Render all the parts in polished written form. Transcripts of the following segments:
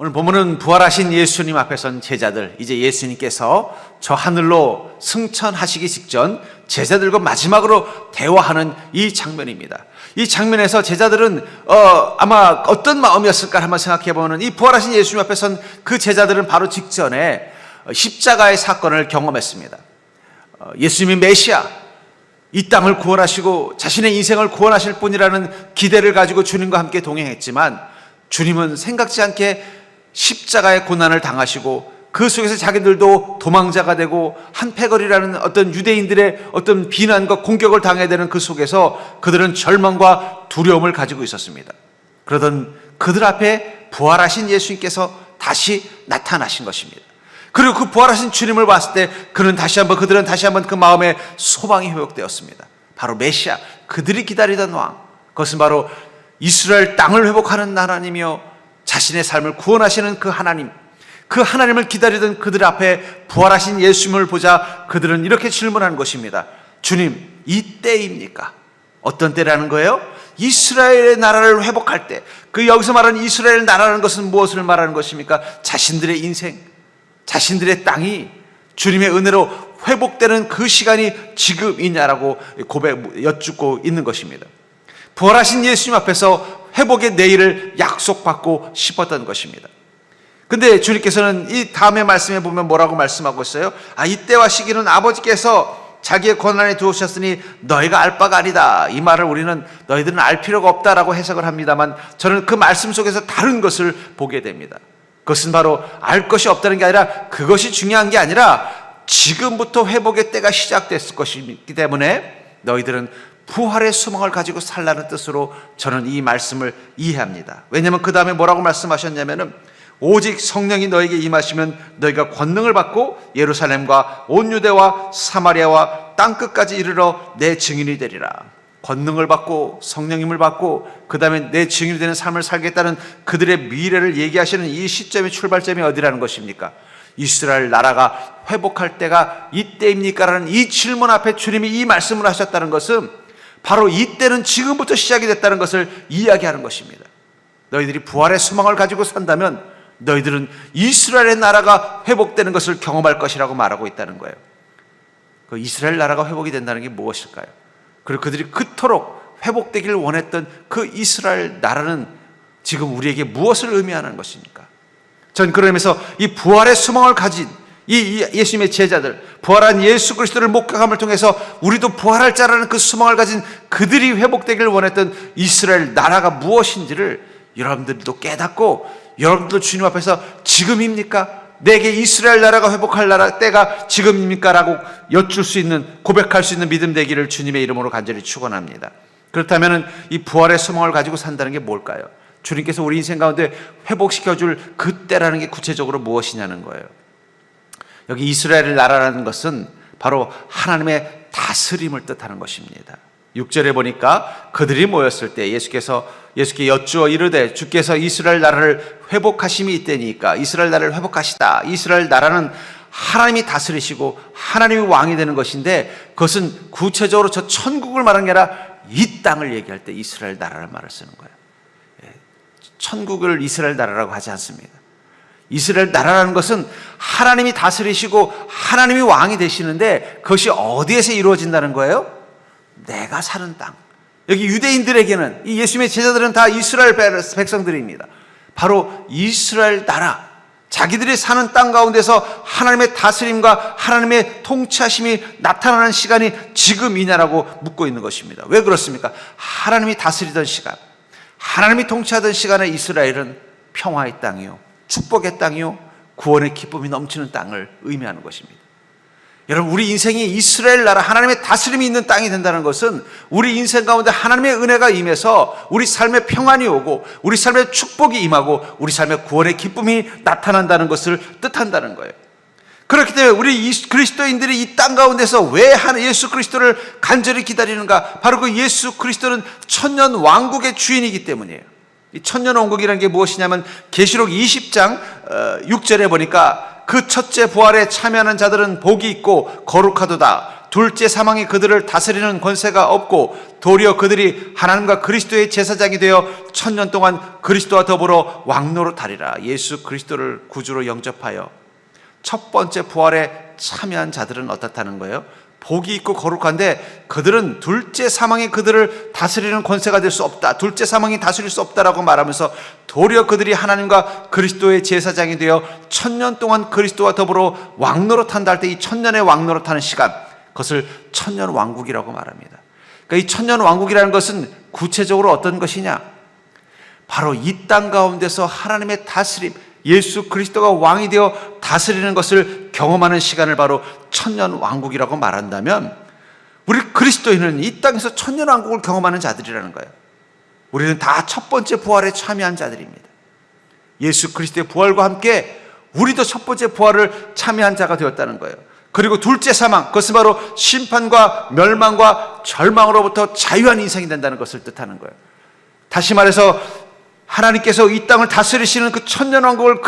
오늘 본문은 부활하신 예수님 앞에 선 제자들, 이제 예수님께서 저 하늘로 승천하시기 직전 제자들과 마지막으로 대화하는 이 장면입니다. 이 장면에서 제자들은 아마 어떤 마음이었을까 한번 생각해 보면, 이 부활하신 예수님 앞에 선 그 제자들은 바로 직전에 십자가의 사건을 경험했습니다. 예수님이 메시아, 이 땅을 구원하시고 자신의 인생을 구원하실 분이라는 기대를 가지고 주님과 함께 동행했지만, 주님은 생각지 않게 십자가의 고난을 당하시고 그 속에서 자기들도 도망자가 되고 한패거리라는 어떤 유대인들의 어떤 비난과 공격을 당해야 되는 그 속에서 그들은 절망과 두려움을 가지고 있었습니다. 그러던 그들 앞에 부활하신 예수님께서 다시 나타나신 것입니다. 그리고 그 부활하신 주님을 봤을 때 그들은 다시 한번 그 마음에 소망이 회복되었습니다. 바로 메시아, 그들이 기다리던 왕, 그것은 바로 이스라엘 땅을 회복하는 하나님이요 자신의 삶을 구원하시는 그 하나님, 그 하나님을 기다리던 그들 앞에 부활하신 예수님을 보자 그들은 이렇게 질문하는 것입니다. 주님, 이 때입니까? 어떤 때라는 거예요? 이스라엘의 나라를 회복할 때. 그 여기서 말하는 이스라엘 나라라는 것은 무엇을 말하는 것입니까? 자신들의 인생, 자신들의 땅이 주님의 은혜로 회복되는 그 시간이 지금이냐라고 여쭙고 있는 것입니다. 부활하신 예수님 앞에서 회복의 내일을 약속받고 싶었던 것입니다. 근데 주님께서는 이 다음의 말씀에 보면 뭐라고 말씀하고 있어요? 이때와 시기는 아버지께서 자기의 권한에 두셨으니 너희가 알 바가 아니다. 이 말을 우리는 너희들은 알 필요가 없다라고 해석을 합니다만, 저는 그 말씀 속에서 다른 것을 보게 됩니다. 그것은 바로 알 것이 없다는 게 아니라, 그것이 중요한 게 아니라 지금부터 회복의 때가 시작됐을 것이기 때문에 너희들은 부활의 소망을 가지고 살라는 뜻으로 저는 이 말씀을 이해합니다. 왜냐하면 그 다음에 뭐라고 말씀하셨냐면은, 오직 성령이 너에게 임하시면 너희가 권능을 받고 예루살렘과 온 유대와 사마리아와 땅끝까지 이르러 내 증인이 되리라. 권능을 받고 성령님을 받고 그 다음에 내 증인이 되는 삶을 살겠다는 그들의 미래를 얘기하시는 이 시점의 출발점이 어디라는 것입니까? 이스라엘 나라가 회복할 때가 이때입니까? 라는 이 질문 앞에 주님이 이 말씀을 하셨다는 것은 바로 이때는 지금부터 시작이 됐다는 것을 이야기하는 것입니다. 너희들이 부활의 소망을 가지고 산다면 너희들은 이스라엘의 나라가 회복되는 것을 경험할 것이라고 말하고 있다는 거예요. 그 이스라엘 나라가 회복이 된다는 게 무엇일까요? 그리고 그들이 그토록 회복되기를 원했던 그 이스라엘 나라는 지금 우리에게 무엇을 의미하는 것입니까? 전 그런 의미에서 이 부활의 소망을 가진 이 예수님의 제자들, 부활한 예수 그리스도를 목격함을 통해서 우리도 부활할 자라는 그 소망을 가진 그들이 회복되기를 원했던 이스라엘 나라가 무엇인지를 여러분들도 깨닫고, 여러분들도 주님 앞에서 지금입니까? 내게 이스라엘 나라가 회복할 나라 때가 지금입니까? 라고 여쭐 수 있는, 고백할 수 있는 믿음 되기를 주님의 이름으로 간절히 축원합니다. 그렇다면 이 부활의 소망을 가지고 산다는 게 뭘까요? 주님께서 우리 인생 가운데 회복시켜줄 그 때라는 게 구체적으로 무엇이냐는 거예요. 여기 이스라엘 나라라는 것은 바로 하나님의 다스림을 뜻하는 것입니다. 6절에 보니까 그들이 모였을 때 예수께 여쭈어 이르되 주께서 이스라엘 나라를 회복하심이 있다니까. 이스라엘 나라를 회복하시다. 이스라엘 나라는 하나님이 다스리시고 하나님이 왕이 되는 것인데, 그것은 구체적으로 저 천국을 말하는 게 아니라 이 땅을 얘기할 때 이스라엘 나라를 말을 쓰는 거예요. 천국을 이스라엘 나라라고 하지 않습니다. 이스라엘 나라라는 것은 하나님이 다스리시고 하나님이 왕이 되시는데, 그것이 어디에서 이루어진다는 거예요? 내가 사는 땅. 여기 유대인들에게는, 이 예수님의 제자들은 다 이스라엘 백성들입니다. 바로 이스라엘 나라, 자기들이 사는 땅 가운데서 하나님의 다스림과 하나님의 통치하심이 나타나는 시간이 지금이냐라고 묻고 있는 것입니다. 왜 그렇습니까? 하나님이 다스리던 시간, 하나님이 통치하던 시간에 이스라엘은 평화의 땅이요, 축복의 땅이요, 구원의 기쁨이 넘치는 땅을 의미하는 것입니다. 여러분, 우리 인생이 이스라엘 나라, 하나님의 다스림이 있는 땅이 된다는 것은 우리 인생 가운데 하나님의 은혜가 임해서 우리 삶에 평안이 오고 우리 삶에 축복이 임하고 우리 삶에 구원의 기쁨이 나타난다는 것을 뜻한다는 거예요. 그렇기 때문에 우리 그리스도인들이 이 땅 가운데서 왜 예수 그리스도를 간절히 기다리는가? 바로 그 예수 그리스도는 천년 왕국의 주인이기 때문이에요. 이 천년 왕국이라는 게 무엇이냐면 계시록 20장 6절에 보니까 그 첫째 부활에 참여하는 자들은 복이 있고 거룩하도다. 둘째 사망이 그들을 다스리는 권세가 없고 도리어 그들이 하나님과 그리스도의 제사장이 되어 1000년 동안 그리스도와 더불어 왕노릇하리라. 예수 그리스도를 구주로 영접하여 첫 번째 부활에 참여한 자들은 어떻다는 거예요? 복이 있고 거룩한데 그들은 둘째 사망이 그들을 다스리는 권세가 될 수 없다. 둘째 사망이 다스릴 수 없다라고 말하면서 도리어 그들이 하나님과 그리스도의 제사장이 되어 1000년 동안 그리스도와 더불어 왕노릇한다 할 때 이 1000년의 왕노릇하는 시간, 그것을 1000년 왕국이라고 말합니다. 그러니까 이 1000년 왕국이라는 것은 구체적으로 어떤 것이냐? 바로 이 땅 가운데서 하나님의 다스림, 예수 그리스도가 왕이 되어 다스리는 것을 경험하는 시간을 바로 1000년 왕국이라고 말한다면, 우리 그리스도인은 이 땅에서 1000년 왕국을 경험하는 자들이라는 거예요. 우리는 다 첫 번째 부활에 참여한 자들입니다. 예수 그리스도의 부활과 함께 우리도 첫 번째 부활을 참여한 자가 되었다는 거예요. 그리고 둘째 사망, 그것은 바로 심판과 멸망과 절망으로부터 자유한 인생이 된다는 것을 뜻하는 거예요. 다시 말해서 하나님께서 이 땅을 다스리시는 그 천년왕국을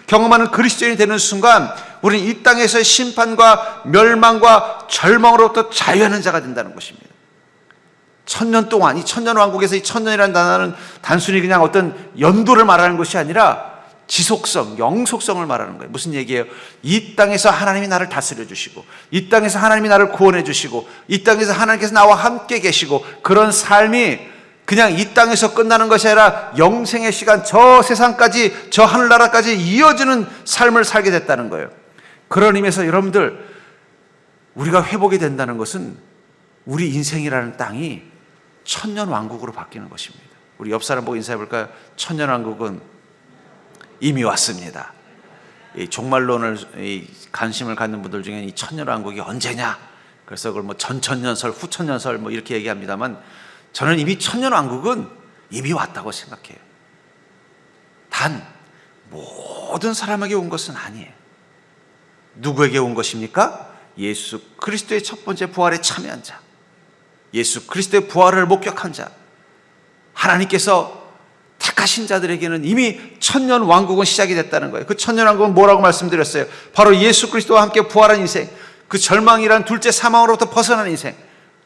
경험하는 그리스도인이 되는 순간 우리는 이 땅에서의 심판과 멸망과 절망으로부터 자유하는 자가 된다는 것입니다. 1000년 동안 이 천년왕국에서 이 천년이라는 단어는 단순히 그냥 어떤 연도를 말하는 것이 아니라 지속성, 영속성을 말하는 거예요. 무슨 얘기예요? 이 땅에서 하나님이 나를 다스려 주시고, 이 땅에서 하나님이 나를 구원해 주시고, 이 땅에서 하나님께서 나와 함께 계시고, 그런 삶이 그냥 이 땅에서 끝나는 것이 아니라 영생의 시간, 저 세상까지, 저 하늘나라까지 이어지는 삶을 살게 됐다는 거예요. 그런 의미에서 여러분들, 우리가 회복이 된다는 것은 우리 인생이라는 땅이 천년왕국으로 바뀌는 것입니다. 우리 옆 사람 보고 인사해 볼까요? 천년왕국은 이미 왔습니다. 이 종말론을 관심을 갖는 분들 중에 이 천년왕국이 언제냐? 그래서 그걸 뭐 전천년설, 후천년설 뭐 이렇게 얘기합니다만, 저는 이미 천년왕국은 이미 왔다고 생각해요. 단 모든 사람에게 온 것은 아니에요. 누구에게 온 것입니까? 예수 그리스도의 첫 번째 부활에 참여한 자, 예수 그리스도의 부활을 목격한 자, 하나님께서 택하신 자들에게는 이미 천년 왕국은 시작이 됐다는 거예요. 그 천년 왕국은 뭐라고 말씀드렸어요? 바로 예수 그리스도와 함께 부활한 인생, 그 절망이란 둘째 사망으로부터 벗어난 인생,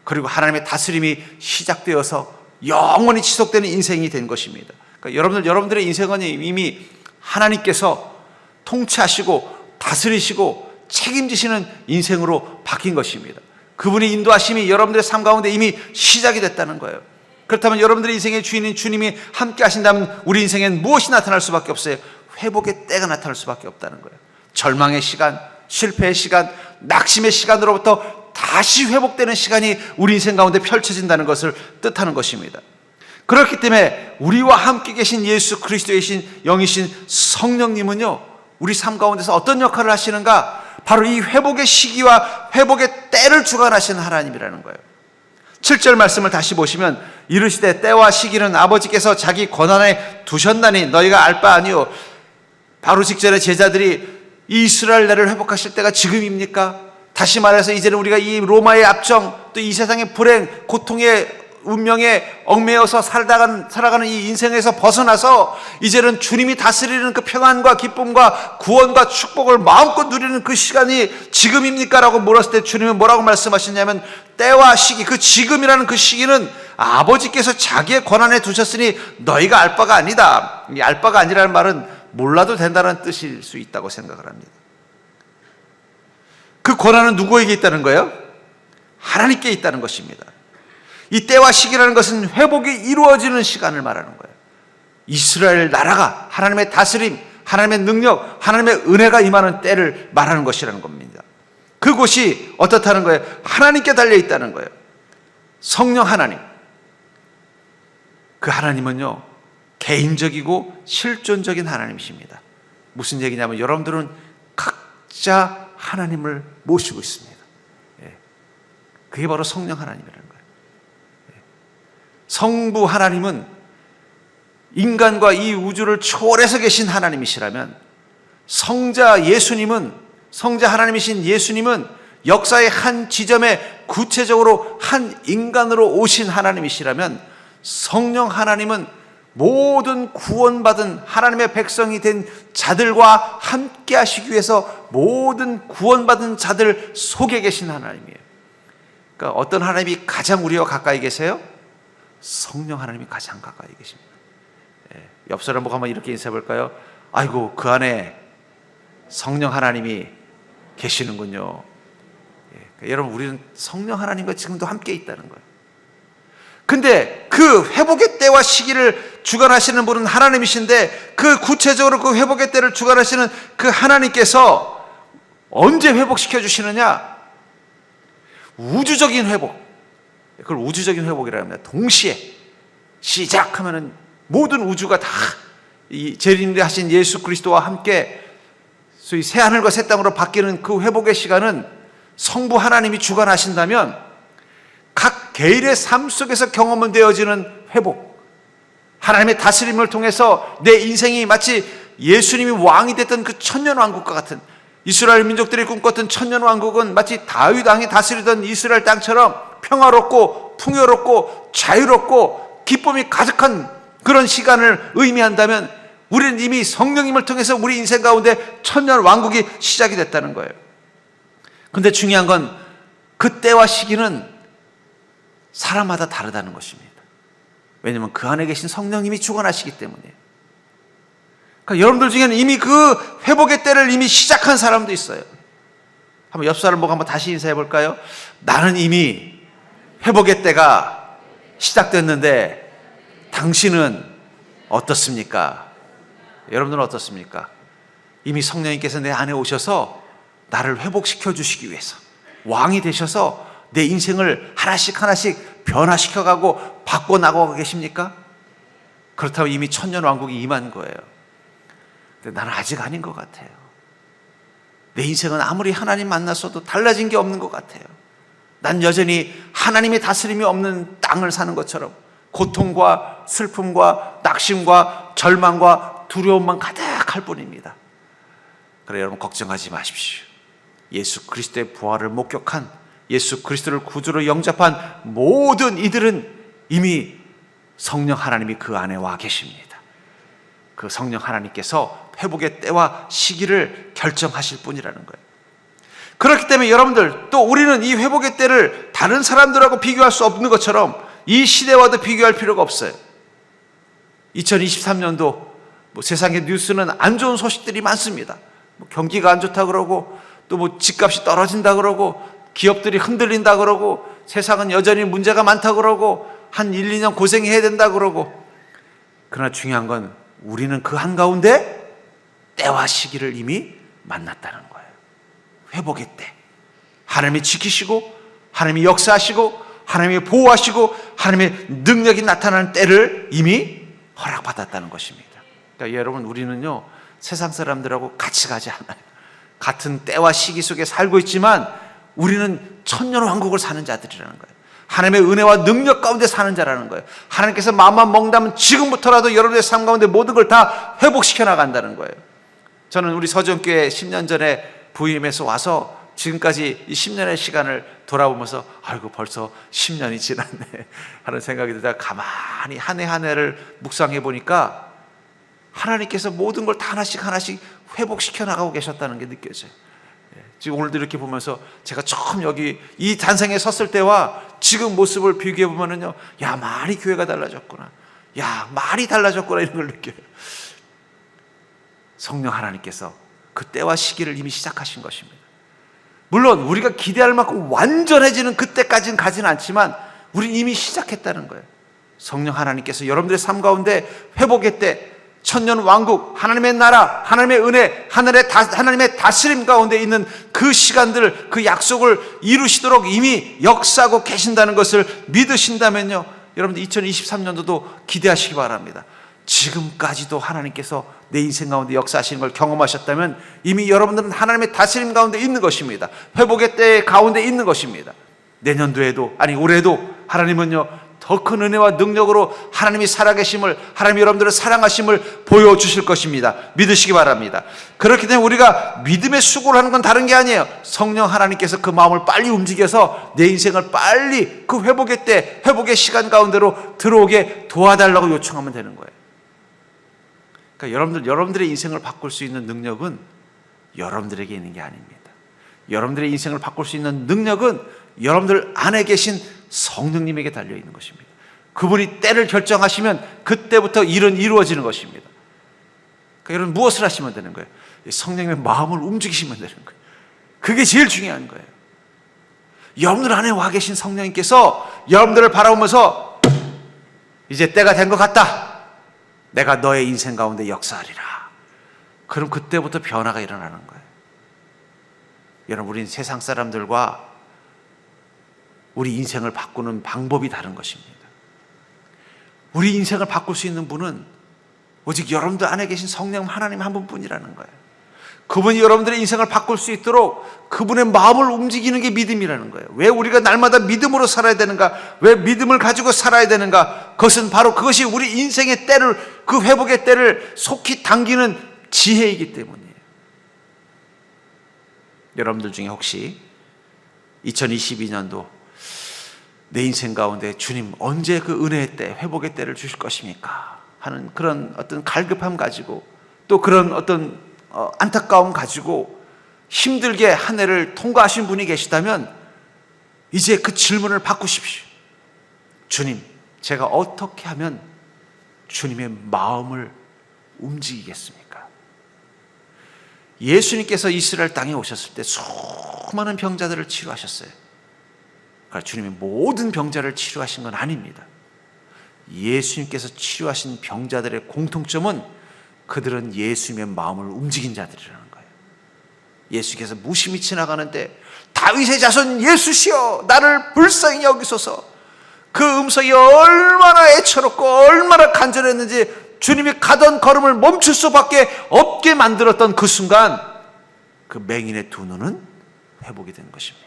그리고 하나님의 다스림이 시작되어서 영원히 지속되는 인생이 된 것입니다. 그러니까 여러분들의 인생은 이미 하나님께서 통치하시고 다스리시고 책임지시는 인생으로 바뀐 것입니다. 그분의 인도하심이 여러분들의 삶 가운데 이미 시작이 됐다는 거예요. 그렇다면 여러분들의 인생의 주인인 주님이 함께 하신다면 우리 인생엔 무엇이 나타날 수밖에 없어요? 회복의 때가 나타날 수밖에 없다는 거예요. 절망의 시간, 실패의 시간, 낙심의 시간으로부터 다시 회복되는 시간이 우리 인생 가운데 펼쳐진다는 것을 뜻하는 것입니다. 그렇기 때문에 우리와 함께 계신 예수 그리스도이신 영이신 성령님은요, 우리 삶 가운데서 어떤 역할을 하시는가? 바로 이 회복의 시기와 회복의 때를 주관하시는 하나님이라는 거예요. 7절 말씀을 다시 보시면, 이르시되 때와 시기는 아버지께서 자기 권한에 두셨나니 너희가 알 바 아니요. 바로 직전에 제자들이 이 이스라엘 나라를 회복하실 때가 지금입니까? 다시 말해서 이제는 우리가 이 로마의 압정, 또 이 세상의 불행, 고통의 운명에 얽매여서 살아가는 이 인생에서 벗어나서 이제는 주님이 다스리는 그 평안과 기쁨과 구원과 축복을 마음껏 누리는 그 시간이 지금입니까? 라고 물었을 때 주님은 뭐라고 말씀하셨냐면, 때와 시기, 그 지금이라는 그 시기는 아버지께서 자기의 권한에 두셨으니 너희가 알 바가 아니다. 이 알 바가 아니라는 말은 몰라도 된다는 뜻일 수 있다고 생각을 합니다. 그 권한은 누구에게 있다는 거예요? 하나님께 있다는 것입니다. 이 때와 시기라는 것은 회복이 이루어지는 시간을 말하는 거예요. 이스라엘 나라가 하나님의 다스림, 하나님의 능력, 하나님의 은혜가 임하는 때를 말하는 것이라는 겁니다. 그곳이 어떻다는 거예요? 하나님께 달려있다는 거예요. 성령 하나님. 그 하나님은요, 개인적이고 실존적인 하나님이십니다. 무슨 얘기냐면, 여러분들은 각자 하나님을 모시고 있습니다. 그게 바로 성령 하나님이라는 거예요. 성부 하나님은 인간과 이 우주를 초월해서 계신 하나님이시라면, 성자 예수님은, 성자 하나님이신 예수님은 역사의 한 지점에 구체적으로 한 인간으로 오신 하나님이시라면, 성령 하나님은 모든 구원받은 하나님의 백성이 된 자들과 함께 하시기 위해서 모든 구원받은 자들 속에 계신 하나님이에요. 그러니까 어떤 하나님이 가장 우리와 가까이 계세요? 성령 하나님이 가장 가까이 계십니다. 옆 사람 보고 한번 이렇게 인사해 볼까요? 아이고, 그 안에 성령 하나님이 계시는군요. 여러분, 우리는 성령 하나님과 지금도 함께 있다는 거예요. 근데 그 회복의 때와 시기를 주관하시는 분은 하나님이신데, 그 구체적으로 그 회복의 때를 주관하시는 그 하나님께서 언제 회복시켜 주시느냐? 우주적인 회복. 그걸 우주적인 회복이라고 합니다. 동시에 시작하면은 모든 우주가 다 이 재림을 하신 예수 그리스도와 함께 소위 새 하늘과 새 땅으로 바뀌는 그 회복의 시간은 성부 하나님이 주관하신다면, 각 개인의 삶 속에서 경험은 되어지는 회복, 하나님의 다스림을 통해서 내 인생이 마치 예수님이 왕이 됐던 그 천년왕국과 같은, 이스라엘 민족들이 꿈꿨던 천년왕국은 마치 다윗 왕이 다스리던 이스라엘 땅처럼 평화롭고 풍요롭고 자유롭고 기쁨이 가득한 그런 시간을 의미한다면, 우리는 이미 성령님을 통해서 우리 인생 가운데 천년왕국이 시작이 됐다는 거예요. 근데 중요한 건 그 때와 시기는 사람마다 다르다는 것입니다. 왜냐하면 그 안에 계신 성령님이 주관하시기 때문에. 그러니까 여러분들 중에는 이미 그 회복의 때를 이미 시작한 사람도 있어요. 한번 옆 사람 보고 한번 다시 인사해 볼까요? 나는 이미 회복의 때가 시작됐는데 당신은 어떻습니까? 여러분들은 어떻습니까? 이미 성령님께서 내 안에 오셔서 나를 회복시켜 주시기 위해서 왕이 되셔서 내 인생을 하나씩 하나씩 변화시켜가고 바꿔나가고 계십니까? 그렇다면 이미 천년왕국이 임한 거예요. 근데 나는 아직 아닌 것 같아요. 내 인생은 아무리 하나님 만났어도 달라진 게 없는 것 같아요. 난 여전히 하나님의 다스림이 없는 땅을 사는 것처럼 고통과 슬픔과 낙심과 절망과 두려움만 가득할 뿐입니다. 그래, 여러분 걱정하지 마십시오. 예수 그리스도의 부활을 목격한, 예수 그리스도를 구주로 영접한 모든 이들은 이미 성령 하나님이 그 안에 와 계십니다. 그 성령 하나님께서 회복의 때와 시기를 결정하실 분이라는 거예요. 그렇기 때문에 여러분들, 또 우리는 이 회복의 때를 다른 사람들하고 비교할 수 없는 것처럼 이 시대와도 비교할 필요가 없어요. 2023년도 세상의 뉴스는 안 좋은 소식들이 많습니다. 경기가 안 좋다 그러고, 또 집값이 떨어진다 그러고, 기업들이 흔들린다 그러고, 세상은 여전히 문제가 많다 그러고, 한 1, 2년 고생해야 된다 그러고. 그러나 중요한 건 우리는 그 한가운데 때와 시기를 이미 만났다는 거예요. 회복의 때, 하나님이 지키시고 하나님이 역사하시고 하나님이 보호하시고 하나님의 능력이 나타나는 때를 이미 허락받았다는 것입니다. 그러니까 여러분, 우리는요 세상 사람들하고 같이 가지 않아요. 같은 때와 시기 속에 살고 있지만 우리는 천년왕국을 사는 자들이라는 거예요. 하나님의 은혜와 능력 가운데 사는 자라는 거예요. 하나님께서 마음만 먹는다면 지금부터라도 여러분의 삶 가운데 모든 걸 다 회복시켜 나간다는 거예요. 저는 우리 서정교회 10년 전에 부임해서 와서 지금까지 이 10년의 시간을 돌아보면서 아이고 벌써 10년이 지났네 하는 생각이 들다가 가만히 한 해 한 해를 묵상해 보니까 하나님께서 모든 걸 다 하나씩 하나씩 회복시켜 나가고 계셨다는 게 느껴져요. 지금 오늘도 이렇게 보면서 제가 처음 여기 이 단상에 섰을 때와 지금 모습을 비교해 보면은요, 야 많이 교회가 달라졌구나, 야 많이 달라졌구나 이런 걸 느껴요. 성령 하나님께서 그 때와 시기를 이미 시작하신 것입니다. 물론 우리가 기대할 만큼 완전해지는 그때까지는 가지는 않지만 우리는 이미 시작했다는 거예요. 성령 하나님께서 여러분들의 삶 가운데 회복의 때, 천년 왕국, 하나님의 나라, 하나님의 은혜, 하나님의 다스림 가운데 있는 그 시간들, 그 약속을 이루시도록 이미 역사하고 계신다는 것을 믿으신다면요, 여러분들 2023년도도 기대하시기 바랍니다. 지금까지도 하나님께서 내 인생 가운데 역사하시는 걸 경험하셨다면 이미 여러분들은 하나님의 다스림 가운데 있는 것입니다. 회복의 때 가운데 있는 것입니다. 내년도에도, 아니 올해도 하나님은요 더 큰 은혜와 능력으로 하나님이 살아계심을, 하나님이 여러분들을 사랑하심을 보여주실 것입니다. 믿으시기 바랍니다. 그렇기 때문에 우리가 믿음의 수고를 하는 건 다른 게 아니에요. 성령 하나님께서 그 마음을 빨리 움직여서 내 인생을 빨리 그 회복의 때, 회복의 시간 가운데로 들어오게 도와달라고 요청하면 되는 거예요. 그러니까 여러분들의 인생을 바꿀 수 있는 능력은 여러분들에게 있는 게 아닙니다. 여러분들의 인생을 바꿀 수 있는 능력은 여러분들 안에 계신 성령님에게 달려 있는 것입니다. 그분이 때를 결정하시면 그때부터 일은 이루어지는 것입니다. 그러니까 여러분 무엇을 하시면 되는 거예요? 성령님의 마음을 움직이시면 되는 거예요. 그게 제일 중요한 거예요. 여러분들 안에 와 계신 성령님께서 여러분들을 바라보면서 이제 때가 된 것 같다. 내가 너의 인생 가운데 역사하리라. 그럼 그때부터 변화가 일어나는 거예요. 여러분, 우리는 세상 사람들과 우리 인생을 바꾸는 방법이 다른 것입니다. 우리 인생을 바꿀 수 있는 분은 오직 여러분들 안에 계신 성령 하나님 한 분뿐이라는 거예요. 그분이 여러분들의 인생을 바꿀 수 있도록 그분의 마음을 움직이는 게 믿음이라는 거예요. 왜 우리가 날마다 믿음으로 살아야 되는가? 왜 믿음을 가지고 살아야 되는가? 그것은 바로 그것이 우리 인생의 때를, 그 회복의 때를 속히 당기는 지혜이기 때문이에요. 여러분들 중에 혹시 2022년도 내 인생 가운데 주님 언제 그 은혜의 때, 회복의 때를 주실 것입니까? 하는 그런 어떤 갈급함 가지고 또 그런 어떤 안타까움 가지고 힘들게 한 해를 통과하신 분이 계시다면 이제 그 질문을 바꾸십시오. 주님, 제가 어떻게 하면 주님의 마음을 움직이겠습니까? 예수님께서 이스라엘 땅에 오셨을 때 수많은 병자들을 치료하셨어요. 그러니까 주님이 모든 병자를 치료하신 건 아닙니다. 예수님께서 치료하신 병자들의 공통점은 그들은 예수님의 마음을 움직인 자들이라는 거예요. 예수께서 무심히 지나가는데 다윗의 자손 예수시여 나를 불쌍히 여기소서. 그 음성이 얼마나 애처롭고 얼마나 간절했는지 주님이 가던 걸음을 멈출 수밖에 없게 만들었던 그 순간 그 맹인의 두 눈은 회복이 된 것입니다.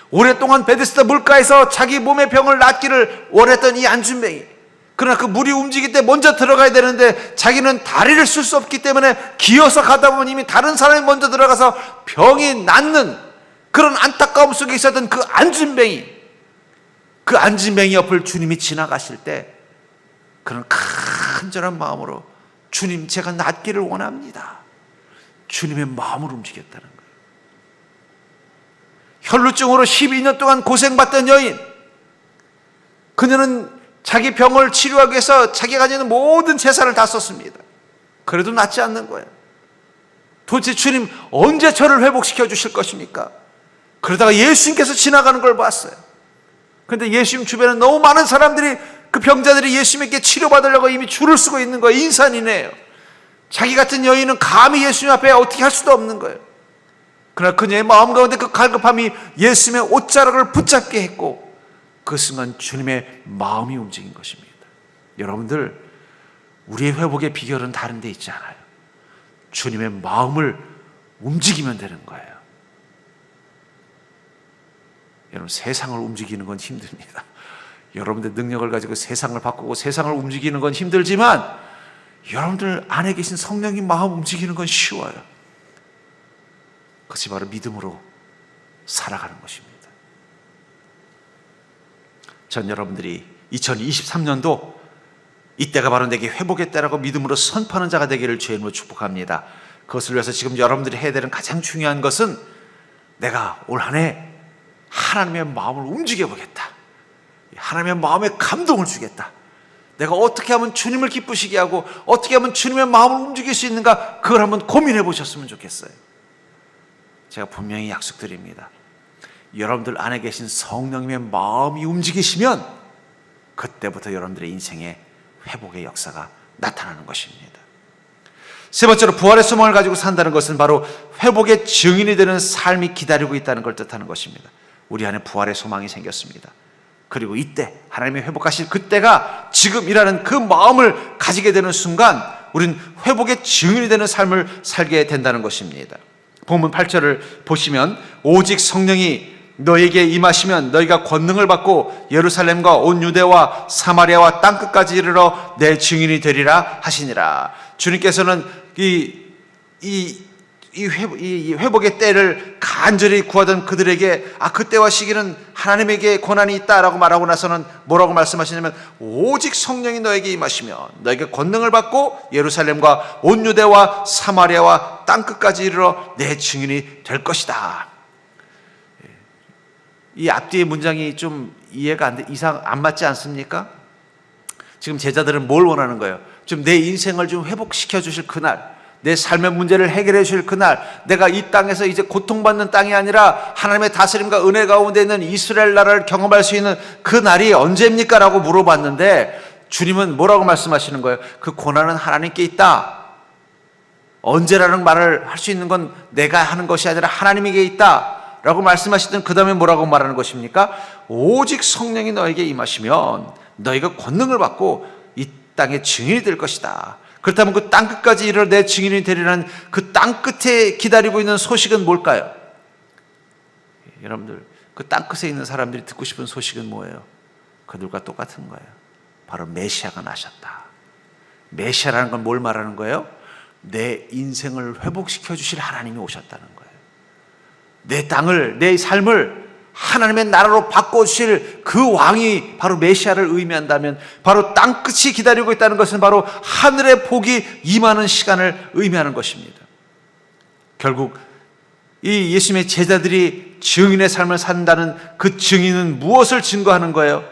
오랫동안 베데스다 물가에서 자기 몸의 병을 낫기를 원했던 이 안준뱅이, 그러나 그 물이 움직일 때 먼저 들어가야 되는데 자기는 다리를 쓸 수 없기 때문에 기어서 가다 보면 이미 다른 사람이 먼저 들어가서 병이 낫는 그런 안타까움 속에 있었던 그 안준뱅이, 그 안준뱅이 옆을 주님이 지나가실 때 그런 간절한 마음으로 주님 제가 낫기를 원합니다. 주님의 마음을 움직였다는 거예요. 혈루증으로 12년 동안 고생받던 여인, 그녀는 자기 병을 치료하기 위해서 자기가 가지는 모든 재산을 다 썼습니다. 그래도 낫지 않는 거예요. 도대체 주님 언제 저를 회복시켜 주실 것입니까? 그러다가 예수님께서 지나가는 걸 봤어요. 그런데 예수님 주변에 너무 많은 사람들이, 그 병자들이 예수님께 치료받으려고 이미 줄을 서고 있는 거예요. 인산이네요. 자기 같은 여인은 감히 예수님 앞에 어떻게 할 수도 없는 거예요. 그러나 그녀의 마음 가운데 그 갈급함이 예수님의 옷자락을 붙잡게 했고 그 순간 주님의 마음이 움직인 것입니다. 여러분들, 우리의 회복의 비결은 다른 데 있지 않아요. 주님의 마음을 움직이면 되는 거예요. 여러분, 세상을 움직이는 건 힘듭니다. 여러분들 능력을 가지고 세상을 바꾸고 세상을 움직이는 건 힘들지만 여러분들 안에 계신 성령님 마음 움직이는 건 쉬워요. 그것이 바로 믿음으로 살아가는 것입니다. 전 여러분들이 2023년도 이때가 바로 내게 회복의 때라고 믿음으로 선포하는 자가 되기를 주의 이름으로 축복합니다. 그것을 위해서 지금 여러분들이 해야 되는 가장 중요한 것은 내가 올 한 해 하나님의 마음을 움직여 보겠다. 하나님의 마음에 감동을 주겠다. 내가 어떻게 하면 주님을 기쁘시게 하고 어떻게 하면 주님의 마음을 움직일 수 있는가, 그걸 한번 고민해 보셨으면 좋겠어요. 제가 분명히 약속드립니다. 여러분들 안에 계신 성령님의 마음이 움직이시면 그때부터 여러분들의 인생에 회복의 역사가 나타나는 것입니다. 세 번째로, 부활의 소망을 가지고 산다는 것은 바로 회복의 증인이 되는 삶이 기다리고 있다는 걸 뜻하는 것입니다. 우리 안에 부활의 소망이 생겼습니다. 그리고 이때 하나님의 회복하실 그때가 지금이라는 그 마음을 가지게 되는 순간 우리는 회복의 증인이 되는 삶을 살게 된다는 것입니다. 본문 8절을 보시면 오직 성령이 너에게 임하시면 너희가 권능을 받고 예루살렘과 온 유대와 사마리아와 땅끝까지 이르러 내 증인이 되리라 하시니라. 주님께서는 이 이 회복의 때를 간절히 구하던 그들에게 그 때와 시기는 하나님에게 권한이 있다라고 말하고 나서는 뭐라고 말씀하시냐면 오직 성령이 너에게 임하시면 너에게 권능을 받고 예루살렘과 온 유대와 사마리아와 땅끝까지 이르러 내 증인이 될 것이다. 이 앞뒤의 문장이 좀 이해가 안 맞지 않습니까? 지금 제자들은 뭘 원하는 거예요? 좀 내 인생을 좀 회복시켜 주실 그날, 내 삶의 문제를 해결해 주실 그날, 내가 이 땅에서 이제 고통받는 땅이 아니라 하나님의 다스림과 은혜 가운데 있는 이스라엘 나라를 경험할 수 있는 그 날이 언제입니까? 라고 물어봤는데 주님은 뭐라고 말씀하시는 거예요? 그 고난은 하나님께 있다. 언제라는 말을 할 수 있는 건 내가 하는 것이 아니라 하나님에게 있다 라고 말씀하시던 그 다음에 뭐라고 말하는 것입니까? 오직 성령이 너에게 임하시면 너희가 권능을 받고 이 땅의 증인이 될 것이다. 그렇다면 그 땅끝까지 이르러 내 증인이 되리라는 그 땅끝에 기다리고 있는 소식은 뭘까요? 여러분들, 그 땅끝에 있는 사람들이 듣고 싶은 소식은 뭐예요? 그들과 똑같은 거예요. 바로 메시아가 나셨다. 메시아라는 건 뭘 말하는 거예요? 내 인생을 회복시켜 주실 하나님이 오셨다는 거예요. 내 땅을, 내 삶을 하나님의 나라로 바꿔주실 그 왕이 바로 메시아를 의미한다면 바로 땅끝이 기다리고 있다는 것은 바로 하늘의 복이 임하는 시간을 의미하는 것입니다. 결국 이 예수님의 제자들이 증인의 삶을 산다는 그 증인은 무엇을 증거하는 거예요?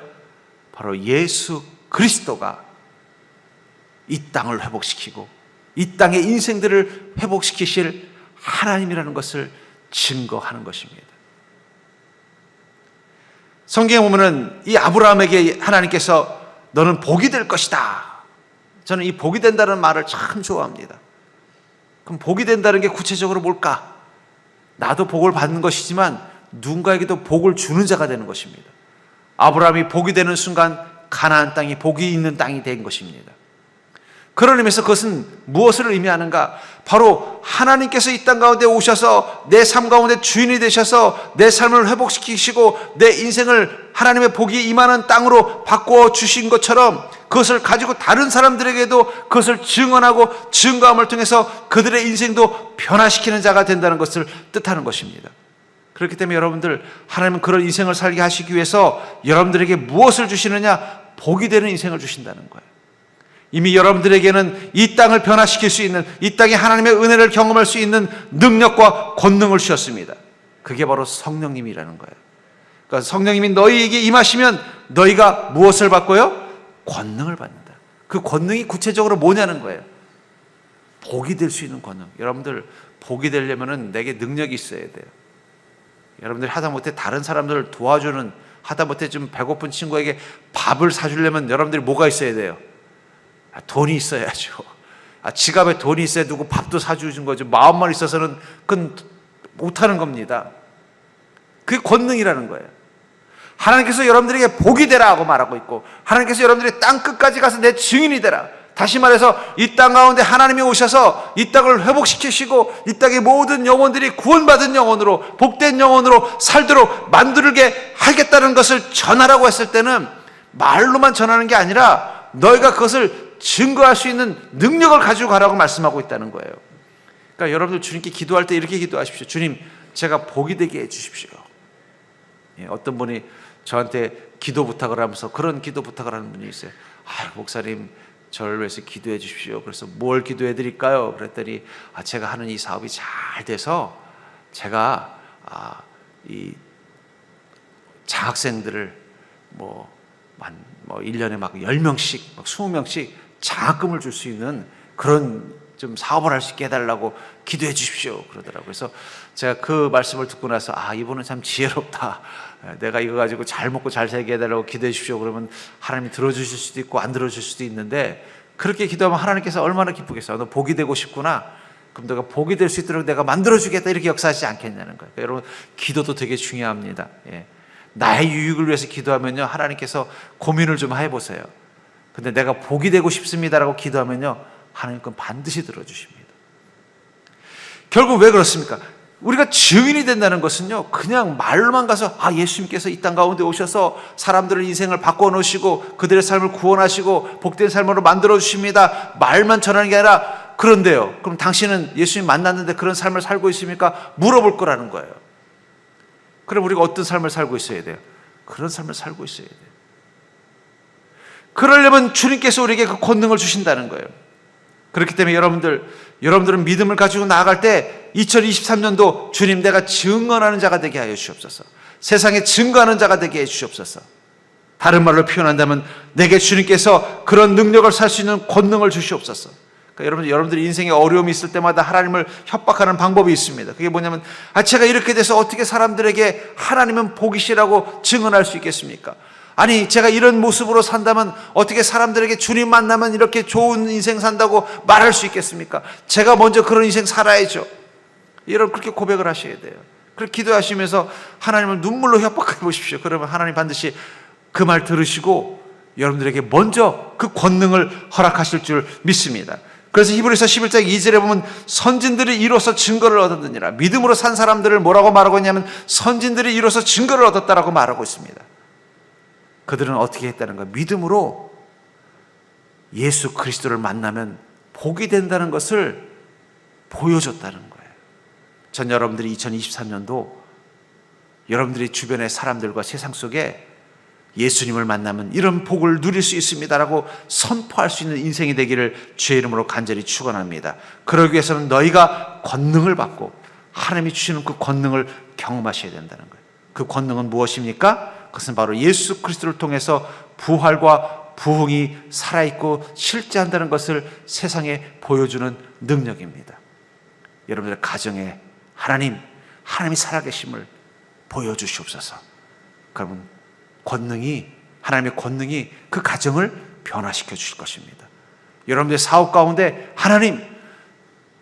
바로 예수 그리스도가 이 땅을 회복시키고 이 땅의 인생들을 회복시키실 하나님이라는 것을 증거하는 것입니다. 성경에 보면은 이 아브라함에게 하나님께서 너는 복이 될 것이다. 저는 이 복이 된다는 말을 참 좋아합니다. 그럼 복이 된다는 게 구체적으로 뭘까? 나도 복을 받는 것이지만 누군가에게도 복을 주는 자가 되는 것입니다. 아브라함이 복이 되는 순간 가나안 땅이 복이 있는 땅이 된 것입니다. 그런 의미에서 그것은 무엇을 의미하는가? 바로 하나님께서 이 땅 가운데 오셔서 내 삶 가운데 주인이 되셔서 내 삶을 회복시키시고 내 인생을 하나님의 복이 임하는 땅으로 바꾸어 주신 것처럼 그것을 가지고 다른 사람들에게도 그것을 증언하고 증거함을 통해서 그들의 인생도 변화시키는 자가 된다는 것을 뜻하는 것입니다. 그렇기 때문에 여러분들, 하나님은 그런 인생을 살게 하시기 위해서 여러분들에게 무엇을 주시느냐? 복이 되는 인생을 주신다는 거예요. 이미 여러분들에게는 이 땅을 변화시킬 수 있는, 이 땅에 하나님의 은혜를 경험할 수 있는 능력과 권능을 주셨습니다. 그게 바로 성령님이라는 거예요. 그러니까 성령님이 너희에게 임하시면 너희가 무엇을 받고요? 권능을 받는다. 그 권능이 구체적으로 뭐냐는 거예요. 복이 될 수 있는 권능. 여러분들, 복이 되려면 내게 능력이 있어야 돼요. 여러분들이 하다못해 다른 사람들을 도와주는, 하다못해 좀 배고픈 친구에게 밥을 사주려면 여러분들이 뭐가 있어야 돼요? 돈이 있어야죠. 지갑에 돈이 있어야 누구 밥도 사주는 거죠. 마음만 있어서는 그건 못하는 겁니다. 그게 권능이라는 거예요. 하나님께서 여러분들에게 복이 되라 하고 말하고 있고, 하나님께서 여러분들이 땅 끝까지 가서 내 증인이 되라. 다시 말해서 이 땅 가운데 하나님이 오셔서 이 땅을 회복시키시고 이 땅의 모든 영혼들이 구원받은 영혼으로, 복된 영혼으로 살도록 만들게 하겠다는 것을 전하라고 했을 때는 말로만 전하는 게 아니라 너희가 그것을 증거할 수 있는 능력을 가지고 가라고 말씀하고 있다는 거예요. 그러니까 여러분들 주님께 기도할 때 이렇게 기도하십시오. 주님, 제가 복이 되게 해주십시오. 어떤 분이 저한테 기도 부탁을 하면서 그런 기도 부탁을 하는 분이 있어요. 목사님, 저를 위해서 기도해 주십시오. 그래서 뭘 기도해 드릴까요? 그랬더니 제가 하는 이 사업이 잘 돼서 제가 이 장학생들을 1년에 막 10명씩, 막 20명씩 장학금을 줄 수 있는 그런 좀 사업을 할 수 있게 해달라고 기도해 주십시오. 그러더라고요. 그래서 제가 그 말씀을 듣고 나서 이분은 참 지혜롭다. 내가 이거 가지고 잘 먹고 잘 살게 해달라고 기도해 주십시오. 그러면 하나님이 들어주실 수도 있고 안 들어주실 수도 있는데, 그렇게 기도하면 하나님께서 얼마나 기쁘겠어요. 너 복이 되고 싶구나. 그럼 내가 복이 될 수 있도록 내가 만들어주겠다. 이렇게 역사하지 않겠냐는 거예요. 그러니까 여러분, 기도도 되게 중요합니다. 나의 유익을 위해서 기도하면요, 하나님께서 고민을 좀 해보세요. 근데 내가 복이 되고 싶습니다라고 기도하면요, 하나님께서 반드시 들어주십니다. 결국 왜 그렇습니까? 우리가 증인이 된다는 것은요, 그냥 말로만 가서 예수님께서 이 땅 가운데 오셔서 사람들의 인생을 바꿔놓으시고 그들의 삶을 구원하시고 복된 삶으로 만들어 주십니다, 말만 전하는 게 아니라 그런데요, 그럼 당신은 예수님 만났는데 그런 삶을 살고 있습니까? 물어볼 거라는 거예요. 그럼 우리가 어떤 삶을 살고 있어야 돼요? 그런 삶을 살고 있어야 돼요. 그러려면 주님께서 우리에게 그 권능을 주신다는 거예요. 그렇기 때문에 여러분들은 믿음을 가지고 나아갈 때 2023년도 주님, 내가 증언하는 자가 되게 하여 주시옵소서. 세상에 증거하는 자가 되게 해 주시옵소서. 다른 말로 표현한다면 내게 주님께서 그런 능력을 살 수 있는 권능을 주시옵소서. 그러니까 여러분들이 인생에 어려움이 있을 때마다 하나님을 협박하는 방법이 있습니다. 그게 뭐냐면, 제가 이렇게 돼서 어떻게 사람들에게 하나님은 복이시라고 증언할 수 있겠습니까? 아니, 제가 이런 모습으로 산다면 어떻게 사람들에게 주님 만나면 이렇게 좋은 인생 산다고 말할 수 있겠습니까? 제가 먼저 그런 인생 살아야죠. 여러분, 그렇게 고백을 하셔야 돼요. 그렇게 기도하시면서 하나님을 눈물로 협박해 보십시오. 그러면 하나님 반드시 그 말 들으시고 여러분들에게 먼저 그 권능을 허락하실 줄 믿습니다. 그래서 히브리서 11장 2절에 보면 선진들이 이로써 증거를 얻었느니라. 믿음으로 산 사람들을 뭐라고 말하고 있냐면 선진들이 이로써 증거를 얻었다라고 말하고 있습니다. 그들은 어떻게 했다는 거예요? 믿음으로 예수 그리스도를 만나면 복이 된다는 것을 보여줬다는 거예요. 전 여러분들이 2023년도 여러분들이 주변의 사람들과 세상 속에 예수님을 만나면 이런 복을 누릴 수 있습니다라고 선포할 수 있는 인생이 되기를 주의 이름으로 간절히 축원합니다. 그러기 위해서는 너희가 권능을 받고 하나님이 주시는 그 권능을 경험하셔야 된다는 거예요. 그 권능은 무엇입니까? 그것은 바로 예수 그리스도를 통해서 부활과 부흥이 살아있고 실제한다는 것을 세상에 보여주는 능력입니다. 여러분들의 가정에 하나님이 살아계심을 보여주시옵소서. 그러면 하나님의 권능이 그 가정을 변화시켜 주실 것입니다. 여러분들의 사업 가운데 하나님,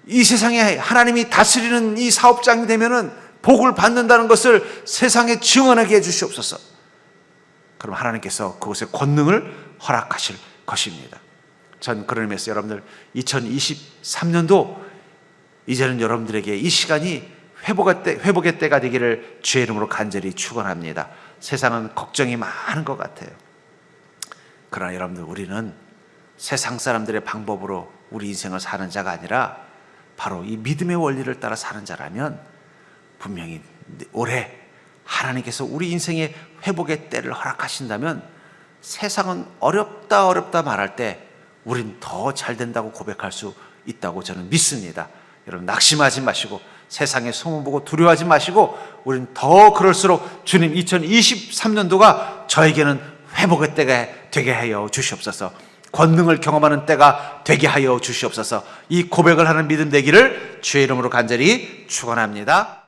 이 세상에 하나님이 다스리는 이 사업장이 되면은 복을 받는다는 것을 세상에 증언하게 해 주시옵소서. 그럼 하나님께서 그곳에 권능을 허락하실 것입니다. 전 그런 의미에서 여러분들 2023년도 이제는 여러분들에게 이 시간이 회복의 때가 되기를 주의 이름으로 간절히 축원합니다. 세상은 걱정이 많은 것 같아요. 그러나 여러분들, 우리는 세상 사람들의 방법으로 우리 인생을 사는 자가 아니라 바로 이 믿음의 원리를 따라 사는 자라면 분명히 올해 하나님께서 우리 인생의 회복의 때를 허락하신다면 세상은 어렵다 말할 때 우린 더 잘 된다고 고백할 수 있다고 저는 믿습니다. 여러분, 낙심하지 마시고 세상의 소문 보고 두려워하지 마시고 우린 더 그럴수록 주님, 2023년도가 저에게는 회복의 때가 되게 하여 주시옵소서. 권능을 경험하는 때가 되게 하여 주시옵소서. 이 고백을 하는 믿음 되기를 주의 이름으로 간절히 축원합니다.